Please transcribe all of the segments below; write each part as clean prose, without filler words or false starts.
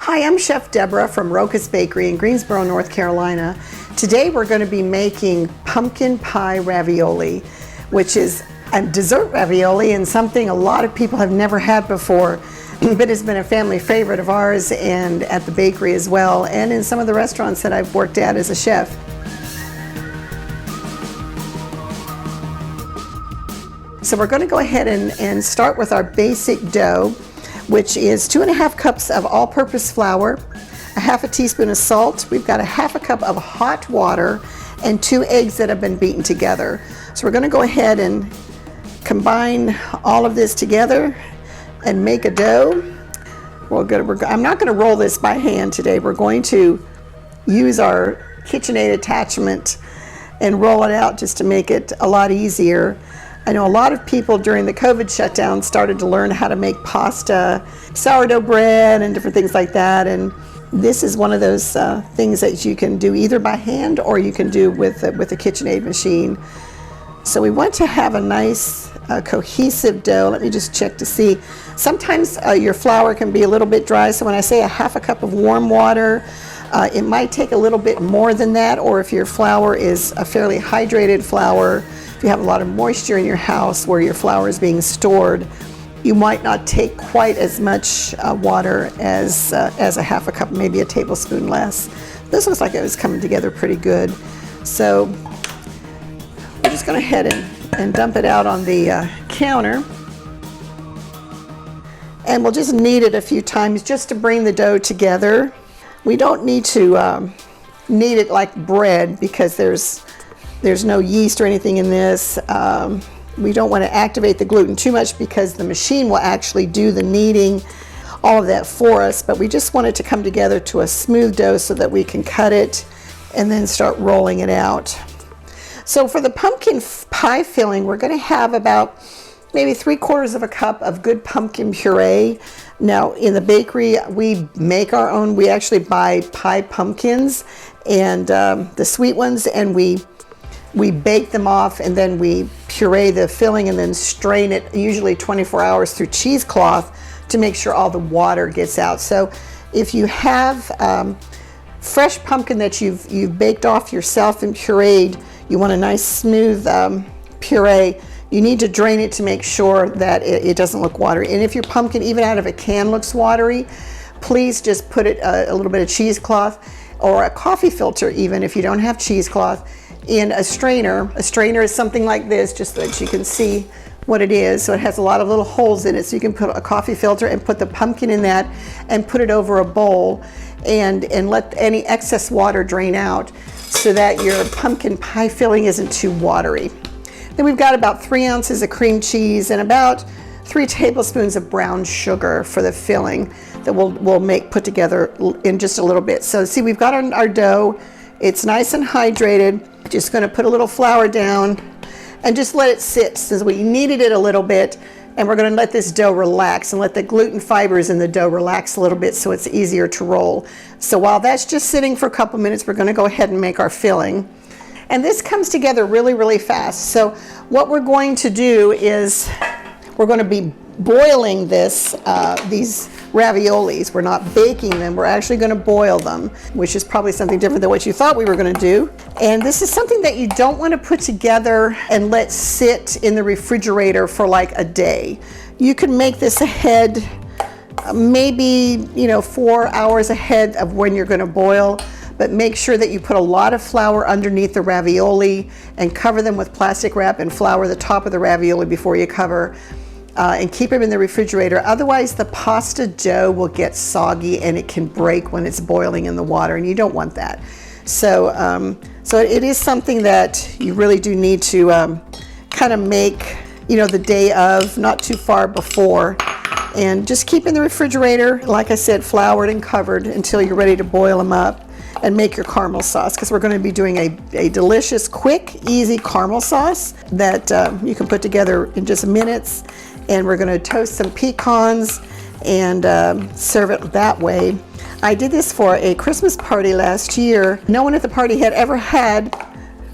Hi, I'm Chef Deborah from Roca's Bakery in Greensboro, North Carolina. Today we're going to be making pumpkin pie ravioli, which is a dessert ravioli and something a lot of people have never had before, but it's been a family favorite of ours and at the bakery as well, and in some of the restaurants that I've worked at as a chef. So we're going to go ahead and start with our basic dough, which is 2½ cups of all-purpose flour, a ½ teaspoon of salt. We've got a ½ cup of hot water and 2 eggs that have been beaten together. So we're going to go ahead and combine all of this together and make a dough. I'm not going to roll this by hand today. We're going to use our KitchenAid attachment and roll it out just to make it a lot easier. I know a lot of people during the COVID shutdown started to learn how to make pasta, sourdough bread, and different things like that. And this is one of those things that you can do either by hand or you can do with a KitchenAid machine. So we want to have a nice cohesive dough. Let me just check to see. Sometimes your flour can be a little bit dry. So when I say a ½ cup of warm water, it might take a little bit more than that. Or if your flour is a fairly hydrated flour, you have a lot of moisture in your house where your flour is being stored, you might not take quite as much water as a ½ cup, maybe a tablespoon less. This looks like it was coming together pretty good. So we're just going to head and dump it out on the counter. And we'll just knead it a few times just to bring the dough together. We don't need to knead it like bread because there's no yeast or anything in this. We don't want to activate the gluten too much because the machine will actually do the kneading, all of that for us, but we just want it to come together to a smooth dough so that we can cut it and then start rolling it out. So for the pumpkin pie filling, we're going to have about maybe 3/4 cup of good pumpkin puree. Now in the bakery, we make our own. We actually buy pie pumpkins and the sweet ones, and we bake them off and then we puree the filling and then strain it, usually 24 hours through cheesecloth to make sure all the water gets out. So if you have fresh pumpkin that you've baked off yourself and pureed, you want a nice smooth puree, you need to drain it to make sure that it doesn't look watery. And if your pumpkin, even out of a can, looks watery, please just put it a little bit of cheesecloth or a coffee filter, even if you don't have cheesecloth, in a strainer. A strainer is something like this, just so that you can see what it is. So it has a lot of little holes in it, so you can put a coffee filter and put the pumpkin in that and put it over a bowl and let any excess water drain out so that your pumpkin pie filling isn't too watery. Then we've got about 3 ounces of cream cheese and about 3 tablespoons of brown sugar for the filling that we'll put together in just a little bit. So see, we've got our dough. It's nice and hydrated. Just going to put a little flour down and just let it sit since we kneaded it a little bit, and we're going to let this dough relax and let the gluten fibers in the dough relax a little bit so it's easier to roll. So while that's just sitting for a couple minutes, we're going to go ahead and make our filling. And this comes together really, really fast. So what we're going to do is we're going to be boiling these raviolis. We're not baking them, we're actually going to boil them, which is probably something different than what you thought we were going to do. And this is something that you don't want to put together and let sit in the refrigerator for like a day. You can make this ahead, maybe 4 hours ahead of when you're going to boil, but make sure that you put a lot of flour underneath the ravioli and cover them with plastic wrap and flour the top of the ravioli before you cover. And keep them in the refrigerator. Otherwise, the pasta dough will get soggy and it can break when it's boiling in the water, and you don't want that. So, so it is something that you really do need to kind of make, the day of, not too far before, and just keep in the refrigerator, like I said, floured and covered until you're ready to boil them up and make your caramel sauce, because we're going to be doing a delicious, quick, easy caramel sauce that you can put together in just minutes. And we're going to toast some pecans and serve it that way. I did this for a Christmas party last year. No one at the party had ever had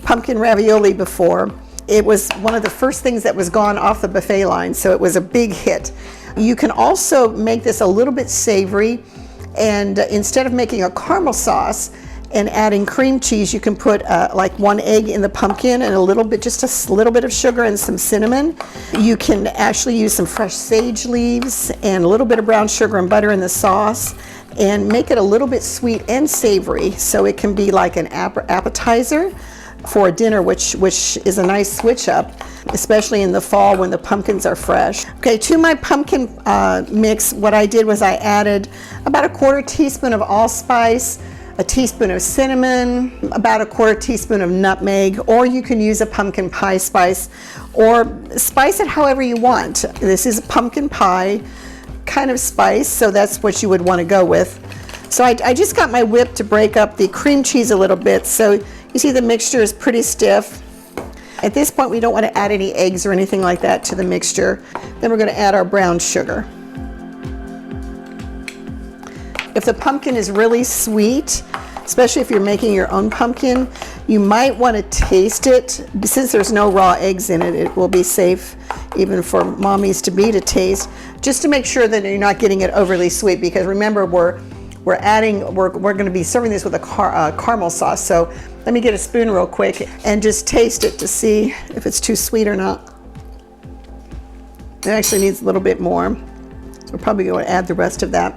pumpkin ravioli before. It was one of the first things that was gone off the buffet line, so it was a big hit. You can also make this a little bit savory And instead of making a caramel sauce and adding cream cheese, you can put like 1 egg in the pumpkin and a little bit, just a little bit of sugar and some cinnamon. You can actually use some fresh sage leaves and a little bit of brown sugar and butter in the sauce and make it a little bit sweet and savory, so it can be like an appetizer for a dinner, which is a nice switch up, especially in the fall when the pumpkins are fresh. Okay, to my pumpkin mix, what I did was I added about a 1/4 teaspoon of allspice, a teaspoon of cinnamon, about a 1/4 teaspoon of nutmeg, or you can use a pumpkin pie spice, or spice it however you want. This is a pumpkin pie kind of spice, so that's what you would want to go with. So I just got my whip to break up the cream cheese a little bit, so you see the mixture is pretty stiff. At this point, we don't want to add any eggs or anything like that to the mixture. Then we're going to add our brown sugar. If the pumpkin is really sweet, especially if you're making your own pumpkin, you might want to taste it. Since there's no raw eggs in it, it will be safe even for mommies to taste, just to make sure that you're not getting it overly sweet, because remember, we're going to be serving this with a caramel sauce. So let me get a spoon real quick and just taste it to see if it's too sweet or not. It actually needs a little bit more, so we're probably going to add the rest of that.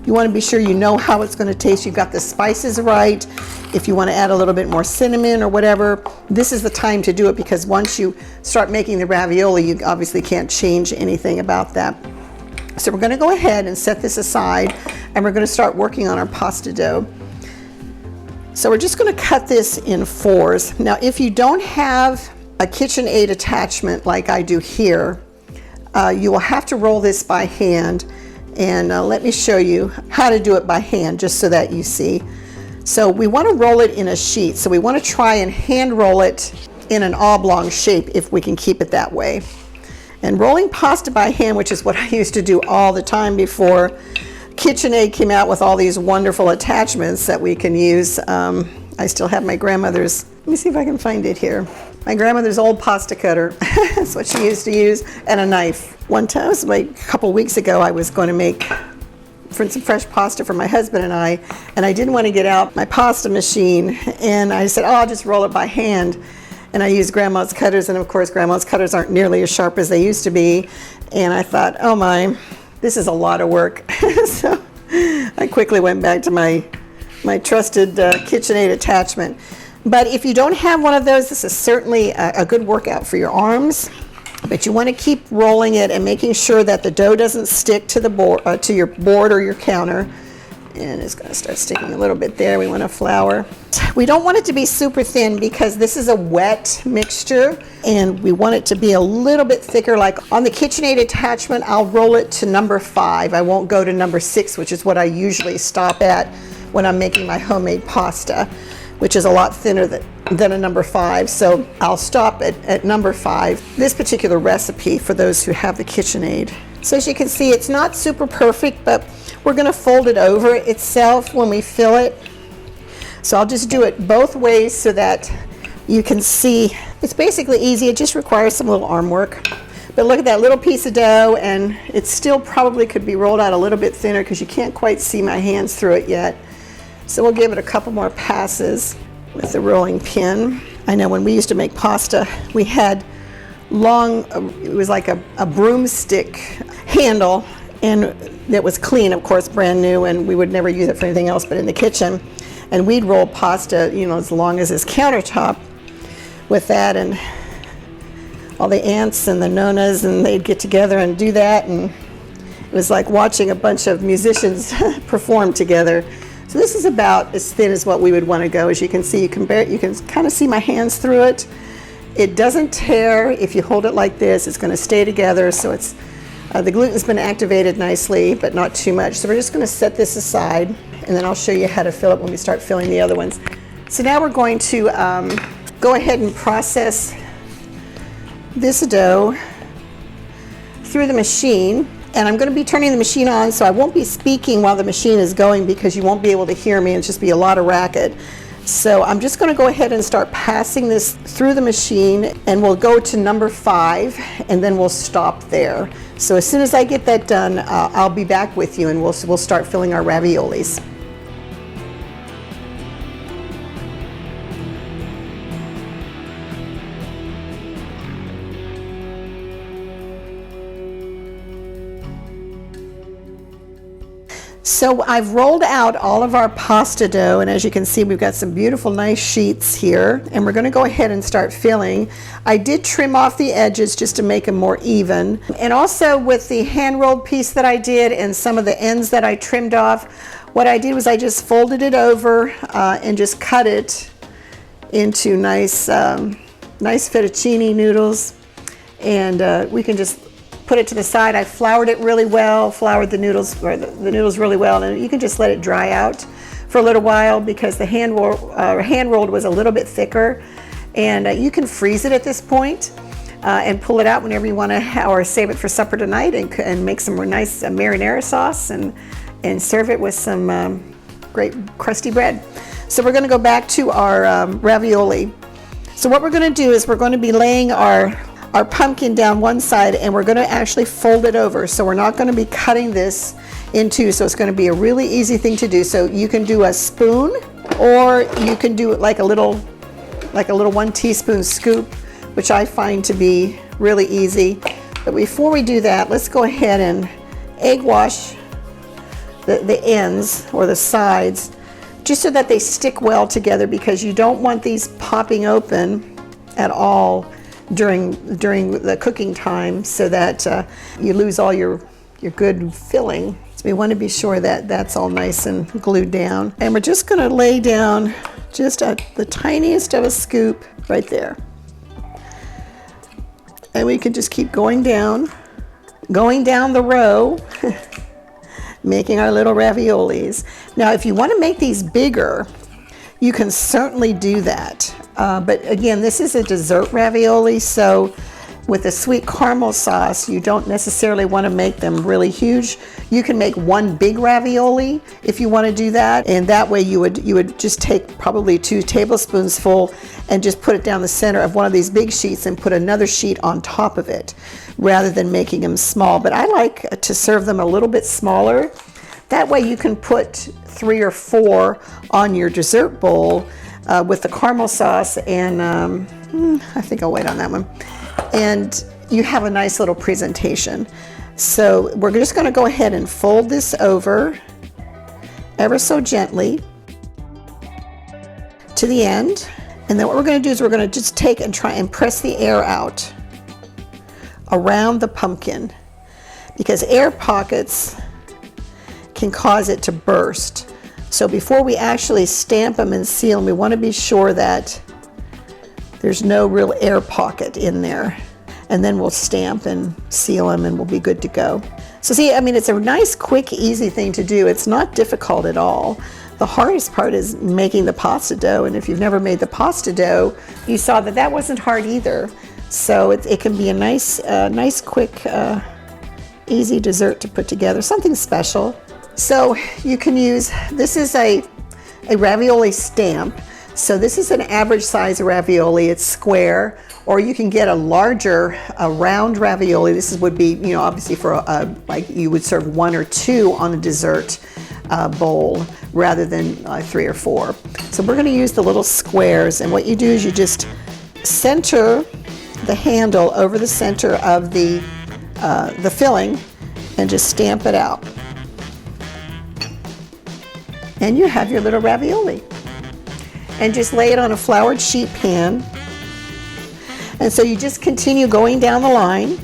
You want to be sure you know how it's going to taste. You've got the spices right. If you want to add a little bit more cinnamon or whatever, this is the time to do it, because once you start making the ravioli, you obviously can't change anything about that. So we're going to go ahead and set this aside, and we're going to start working on our pasta dough. So we're just going to cut this in 4s. Now, if you don't have a KitchenAid attachment like I do here, you will have to roll this by hand. And let me show you how to do it by hand, just so that you see. So we want to roll it in a sheet. So we want to try and hand roll it in an oblong shape if we can keep it that way. And rolling pasta by hand, which is what I used to do all the time before KitchenAid came out with all these wonderful attachments that we can use. I still have my grandmother's, let me see if I can find it here. My grandmother's old pasta cutter. That's what she used to use, and a knife. One time, like a couple weeks ago, I was going to make some fresh pasta for my husband and I didn't want to get out my pasta machine, and I said, oh, I'll just roll it by hand. And I used grandma's cutters, and of course grandma's cutters aren't nearly as sharp as they used to be. And I thought, oh my, this is a lot of work. So I quickly went back to my trusted KitchenAid attachment. But if you don't have one of those, this is certainly a good workout for your arms. But you want to keep rolling it and making sure that the dough doesn't stick to the board, to your board or your counter. And it's going to start sticking a little bit there. We want to flour. We don't want it to be super thin, because this is a wet mixture, and we want it to be a little bit thicker. Like on the KitchenAid attachment, I'll roll it to number 5. I won't go to number 6, which is what I usually stop at when I'm making my homemade pasta, which is a lot thinner than a number 5. So I'll stop at number 5. This particular recipe for those who have the KitchenAid. So as you can see, it's not super perfect, but we're going to fold it over itself when we fill it. So I'll just do it both ways so that you can see. It's basically easy. It just requires some little arm work. But look at that little piece of dough, and it still probably could be rolled out a little bit thinner, because you can't quite see my hands through it yet. So we'll give it a couple more passes with the rolling pin. I know when we used to make pasta, we had long, it was like a broomstick handle, and it was clean, of course, brand new, and we would never use it for anything else but in the kitchen. And we'd roll pasta, you know, as long as this countertop with that, and all the aunts and the nonas, and they'd get together and do that, and it was like watching a bunch of musicians perform together. So this is about as thin as what we would want to go. As you can see, you can kind of see my hands through it. It doesn't tear if you hold it like this. It's going to stay together, so it's the gluten's been activated nicely, but not too much. So we're just going to set this aside, and then I'll show you how to fill it when we start filling the other ones. So now we're going to go ahead and process this dough through the machine. And I'm going to be turning the machine on, so I won't be speaking while the machine is going, because you won't be able to hear me. It's just be a lot of racket. So I'm just going to go ahead and start passing this through the machine, and we'll go to number 5 and then we'll stop there. So as soon as I get that done, I'll be back with you and we'll start filling our raviolis. So I've rolled out all of our pasta dough, and as you can see, we've got some beautiful nice sheets here, and we're going to go ahead and start filling. I did trim off the edges just to make them more even, and also with the hand rolled piece that I did and some of the ends that I trimmed off, what I did was I just folded it over and just cut it into nice fettuccine noodles, and we can just put it to the side. I floured it really well, floured the noodles, or the noodles really well, and you can just let it dry out for a little while because the hand rolled was a little bit thicker, and you can freeze it at this point and pull it out whenever you want to, or save it for supper tonight and make some nice marinara sauce and serve it with some great crusty bread. So we're going to go back to our ravioli. So what we're going to do is we're going to be laying our pumpkin down one side, and we're going to actually fold it over. So we're not going to be cutting this in two, so it's going to be a really easy thing to do. So you can do a spoon, or you can do it like a little 1 teaspoon scoop, which I find to be really easy. But before we do that, let's go ahead and egg wash the ends or the sides, just so that they stick well together, because you don't want these popping open at all during the cooking time, so that you lose all your good filling. So we want to be sure that that's all nice and glued down. And we're just going to lay down just the tiniest of a scoop right there. And we can just keep going down the row, making our little raviolis. Now, if you want to make these bigger, you can certainly do that. But again, this is a dessert ravioli, so with a sweet caramel sauce, you don't necessarily want to make them really huge. You can make one big ravioli if you want to do that, and that way you would just take probably 2 tablespoons full and just put it down the center of one of these big sheets and put another sheet on top of it, rather than making them small. But I like to serve them a little bit smaller. That way you can put 3 or 4 on your dessert bowl with the caramel sauce, and I think I'll wait on that one. And you have a nice little presentation. So we're just going to go ahead and fold this over ever so gently to the end. And then what we're going to do is we're going to just take and try and press the air out around the pumpkin, because air pockets can cause it to burst. So before we actually stamp them and seal them, we want to be sure that there's no real air pocket in there. And then we'll stamp and seal them and we'll be good to go. So see, I mean, it's a nice, quick, easy thing to do. It's not difficult at all. The hardest part is making the pasta dough. And if you've never made the pasta dough, you saw that wasn't hard either. So it can be a nice, quick, easy dessert to put together, something special. So you can use, this is a ravioli stamp. So this is an average size ravioli. It's square, or you can get a larger, round ravioli. This would be, obviously for like you would serve 1 or 2 on a dessert bowl rather than 3 or 4. So we're going to use the little squares, and what you do is you just center the handle over the center of the filling and just stamp it out. And you have your little ravioli. And just lay it on a floured sheet pan. And so you just continue going down the line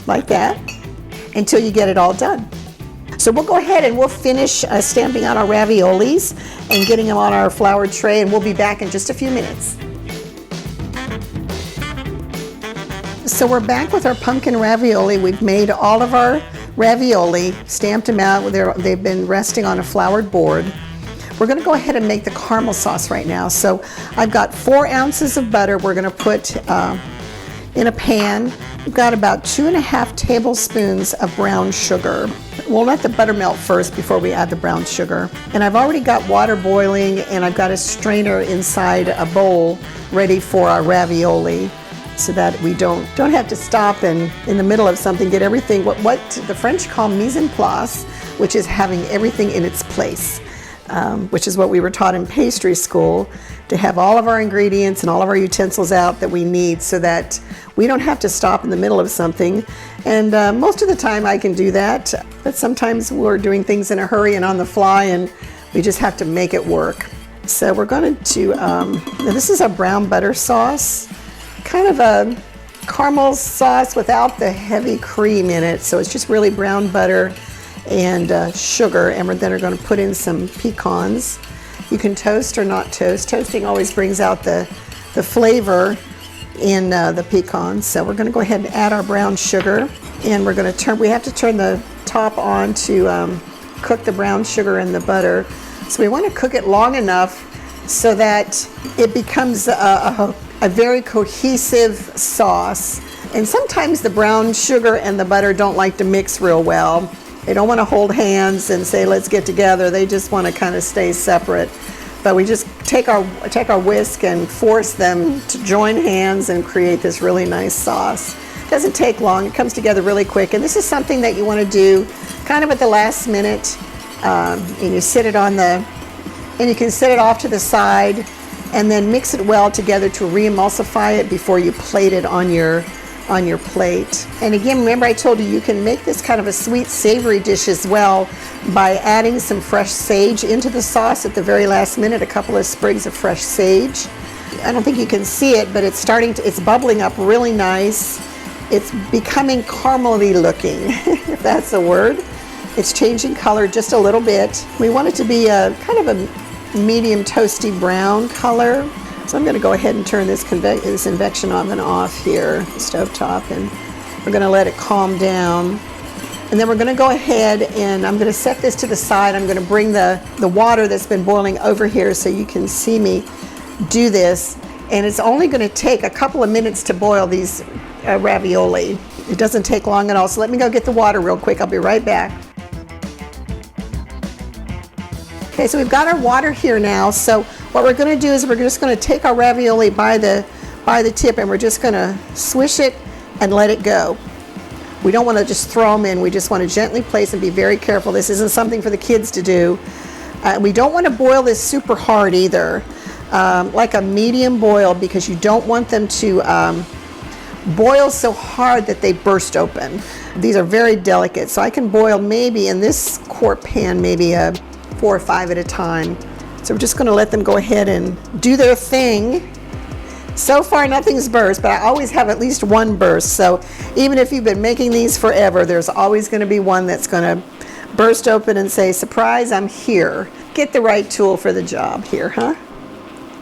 like that until you get it all done. So we'll go ahead and we'll finish stamping out our raviolis and getting them on our floured tray, and we'll be back in just a few minutes. So we're back with our pumpkin ravioli. We've made all of our ravioli, stamped them out. They've been resting on a floured board. We're going to go ahead and make the caramel sauce right now. So I've got 4 ounces of butter. We're going to put in a pan. We've got about 2.5 tablespoons of brown sugar. We'll let the butter melt first before we add the brown sugar. And I've already got water boiling, and I've got a strainer inside a bowl ready for our ravioli, so that we don't have to stop and in the middle of something get everything, what the French call mise en place, which is having everything in its place, which is what we were taught in pastry school, to have all of our ingredients and all of our utensils out that we need so that we don't have to stop in the middle of something. And most of the time I can do that, but sometimes we're doing things in a hurry and on the fly, and we just have to make it work. So we're going to, now this is a brown butter sauce, kind of a caramel sauce without the heavy cream in it. So it's just really brown butter and sugar, and we're then going to put in some pecans. You can toast or not toast. Toasting always brings out the flavor in the pecans. So we're going to go ahead and add our brown sugar, and we're going to we have to turn the top on to cook the brown sugar in the butter. So we want to cook it long enough so that it becomes a very cohesive sauce. And sometimes the brown sugar and the butter don't like to mix real well. They don't want to hold hands and say, let's get together. They just want to kind of stay separate. But we just take our whisk and force them to join hands and create this really nice sauce. It doesn't take long. It comes together really quick. And this is something that you want to do kind of at the last minute. And you sit it on and you can set it off to the side and then mix it well together to re-emulsify it before you plate it on your plate. And again, remember I told you you can make this kind of a sweet savory dish as well by adding some fresh sage into the sauce at the very last minute, a couple of sprigs of fresh sage. I don't think you can see it, but it's bubbling up really nice. It's becoming caramely looking, if that's the word. It's changing color just a little bit. We want it to be a kind of a medium toasty brown color. So I'm going to go ahead and turn this convection oven off here, the stovetop, and we're going to let it calm down. And then we're going to go ahead and I'm going to set this to the side. I'm going to bring the water that's been boiling over here so you can see me do this. And it's only going to take a couple of minutes to boil these ravioli. It doesn't take long at all. So let me go get the water real quick. I'll be right back. Okay, so we've got our water here now. So what we're going to do is we're just going to take our ravioli by the tip, and we're just going to swish it and let it go. We don't want to just throw them in. We just want to gently place and be very careful. This isn't something for the kids to do. We don't want to boil this super hard either, like a medium boil, because you don't want them to boil so hard that they burst open. These are very delicate, so I can boil maybe in this quart pan maybe 4 or 5 at a time. So we're just going to let them go ahead and do their thing. So far nothing's burst, but I always have at least one burst. So even if you've been making these forever, there's always going to be one that's going to burst open and say, surprise, I'm here. Get the right tool for the job here, huh?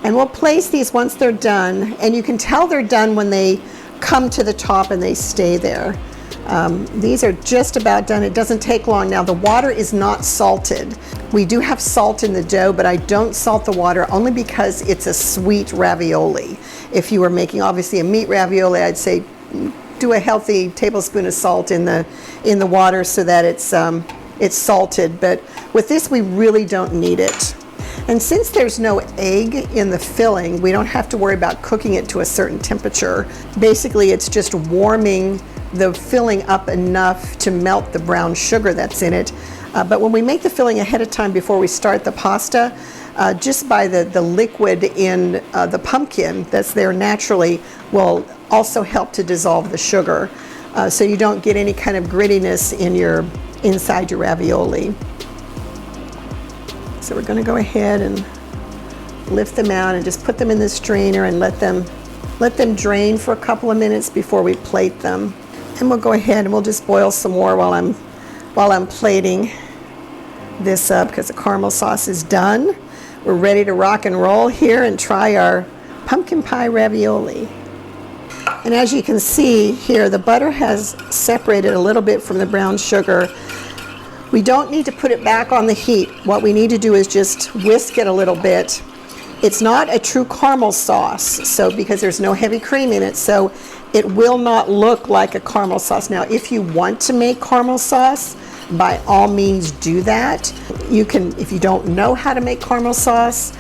And we'll place these once they're done, and you can tell they're done when they come to the top and they stay there. These are just about done. It doesn't take long. Now the water is not salted. We do have salt in the dough, but I don't salt the water only because it's a sweet ravioli. If you were making obviously a meat ravioli, I'd say do a healthy tablespoon of salt in the water so that it's salted. But with this, we really don't need it. And since there's no egg in the filling, we don't have to worry about cooking it to a certain temperature. Basically, it's just warming the filling up enough to melt the brown sugar that's in it. But when we make the filling ahead of time before we start the pasta, just by the liquid in the pumpkin that's there naturally will also help to dissolve the sugar, so you don't get any kind of grittiness inside your ravioli. So we're going to go ahead and lift them out and just put them in the strainer and let them drain for a couple of minutes before we plate them. And we'll go ahead and we'll just boil some more while I'm plating this up, because the caramel sauce is done. We're ready to rock and roll here and try our pumpkin pie ravioli. And as you can see here, the butter has separated a little bit from the brown sugar. We don't need to put it back on the heat. What we need to do is just whisk it a little bit It's not a true caramel sauce, so because there's no heavy cream in it, so it will not look like a caramel sauce. Now, if you want to make caramel sauce, by all means do that. You can, if you don't know how to make caramel sauce,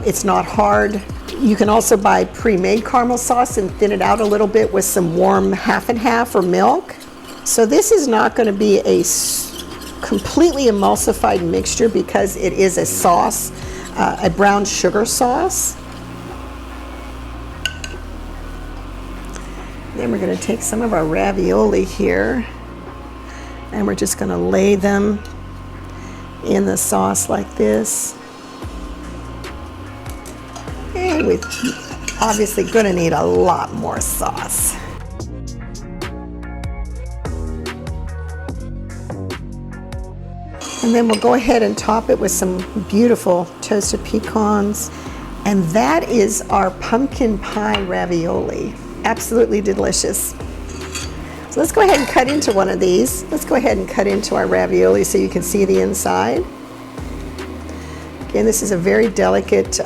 it's not hard. You can also buy pre-made caramel sauce and thin it out a little bit with some warm half and half or milk. So this is not going to be a completely emulsified mixture because it is a sauce, a brown sugar sauce. Then we're going to take some of our ravioli here and we're just going to lay them in the sauce like this. And we're obviously going to need a lot more sauce. And then we'll go ahead and top it with some beautiful toasted pecans. And that is our pumpkin pie ravioli. Absolutely delicious. So let's go ahead and cut into one of these. Let's go ahead and cut into our ravioli so you can see the inside. Again, this is a very delicate,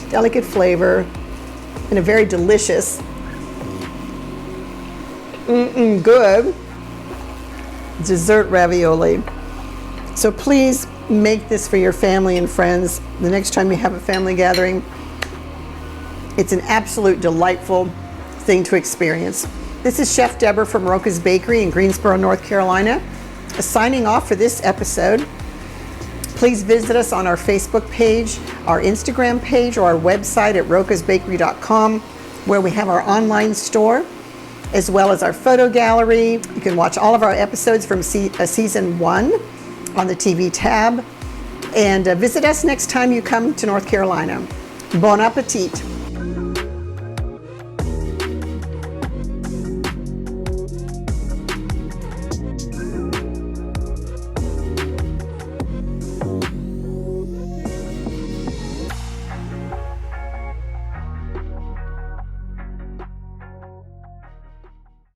delicate flavor and a very delicious, good dessert ravioli. So please make this for your family and friends the next time you have a family gathering. It's an absolute delightful thing to experience. This is Chef Deborah from Roca's Bakery in Greensboro, North Carolina, signing off for this episode. Please visit us on our Facebook page, our Instagram page, or our website at rocasbakery.com, where we have our online store, as well as our photo gallery. You can watch all of our episodes from season 1 on the TV tab. And visit us next time you come to North Carolina. Bon appetit.